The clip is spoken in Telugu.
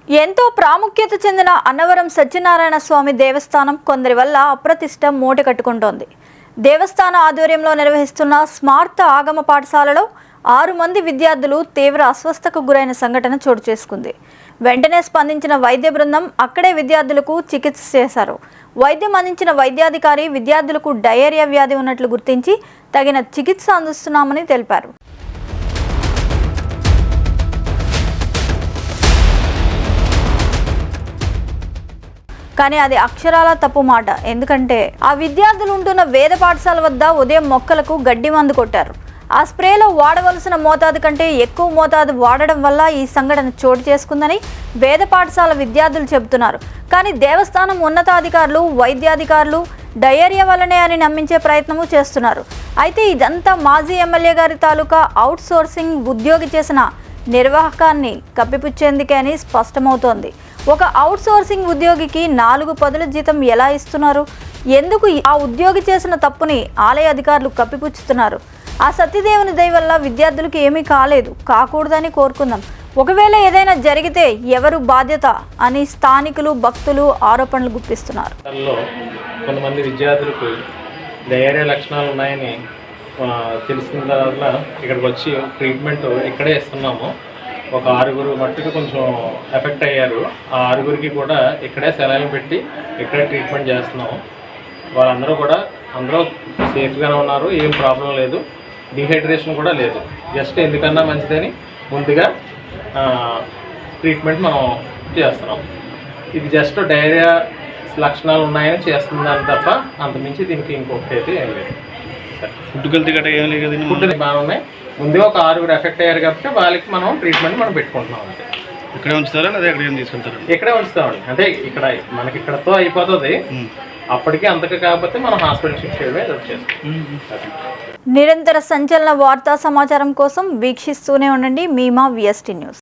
ఎంతో ప్రాముఖ్యత చెందిన అన్నవరం సత్యనారాయణ స్వామి దేవస్థానం కొందరి వల్ల అప్రతిష్ట మూట కట్టుకుంటోంది. దేవస్థాన ఆధ్వర్యంలో నిర్వహిస్తున్న స్మార్త ఆగమ పాఠశాలలో 6 మంది విద్యార్థులు తీవ్ర అస్వస్థతకు గురైన సంఘటన చోటు చేసుకుంది. వెంటనే స్పందించిన వైద్య బృందం అక్కడే విద్యార్థులకు చికిత్స చేశారు. వైద్యం అందించిన వైద్యాధికారి విద్యార్థులకు డయేరియా వ్యాధి ఉన్నట్లు గుర్తించి తగిన చికిత్స అందిస్తున్నామని తెలిపారు. కానీ అది అక్షరాల తప్పు మాట. ఎందుకంటే ఆ విద్యార్థులు ఉంటున్న వేద పాఠశాల వద్ద ఉదయం మొక్కలకు గడ్డి మందు కొట్టారు. ఆ స్ప్రేలో వాడవలసిన మోతాదు కంటే ఎక్కువ మోతాదు వాడడం వల్ల ఈ సంఘటన చోటు చేసుకుందని వేద పాఠశాల విద్యార్థులు చెబుతున్నారు. కానీ దేవస్థానం ఉన్నతాధికారులు వైద్యాధికారులు డయేరియా వల్లనే అని నమ్మించే ప్రయత్నము చేస్తున్నారు. అయితే ఇదంతా మాజీ ఎమ్మెల్యే గారి తాలూకా అవుట్ సోర్సింగ్ ఉద్యోగి చేసిన నిర్వాహకాన్ని కప్పిపుచ్చేందుకే అని స్పష్టమవుతోంది. ఒక అవుట్ సోర్సింగ్ ఉద్యోగికి 4 పదుల జీతం ఎలా ఇస్తున్నారు? ఎందుకు ఆ ఉద్యోగి చేసిన తప్పుని ఆలయ అధికారులు కప్పిపుచ్చుతున్నారు? ఆ సత్యదేవుని దయ వల్ల విద్యార్థులకు ఏమీ కాలేదు, కాకూడదని కోరుకుందాం. ఒకవేళ ఏదైనా జరిగితే ఎవరు బాధ్యత అని స్థానికులు భక్తులు ఆరోపణలు గుప్పిస్తున్నారు. కొంతమంది విద్యార్థులకు డయేరియా లక్షణాలు ఉన్నాయని తెలిసిన తర్వాత ఇక్కడికి వచ్చి ట్రీట్మెంట్ ఇక్కడే ఇస్తున్నాము. ఒక 6 మట్టుకు కొంచెం ఎఫెక్ట్ అయ్యారు. ఆ 6 కూడా ఇక్కడే సెలైన్ పెట్టి ఇక్కడే ట్రీట్మెంట్ చేస్తున్నాము. వాళ్ళందరూ కూడా అందరూ సేఫ్గానే ఉన్నారు, ఏం ప్రాబ్లం లేదు, డిహైడ్రేషన్ కూడా లేదు. జస్ట్ ఎందుకన్నా మంచిదని ముందుగా ట్రీట్మెంట్ మనం చేస్తున్నాం. ఇది జస్ట్ డయేరియా లక్షణాలు ఉన్నాయని చేస్తుందని తప్ప అంతమించి దీనికి ఇంకొకటి అయితే ఏం లేదు. ఫుడ్ కల్తీ గట్రా ఏం లేదు కదండి. ఫుడ్ బాగా ఉన్నాయి. ముందుగా ఒక 6 ఎఫెక్ట్ అయ్యారు కాబట్టి వాళ్ళకి మనం ట్రీట్మెంట్ మనం పెట్టుకుంటున్నాం. అంటే ఇక్కడే ఉంచుతారా లేదా ఎక్కడికి తీసుకెళ్తారా? ఇక్కడే ఉంచుతామండి. అంటే ఇక్కడ మనకి ఇక్కడతో అయిపోతుంది. అప్పటికే అంతకు కాకపోతే మనం హాస్పిటల్ షిఫ్ట్ చేయడమే చేస్తాం. నిరంతర సంచలన వార్తా సమాచారం కోసం వీక్షిస్తూనే ఉండండి మీమా VST న్యూస్.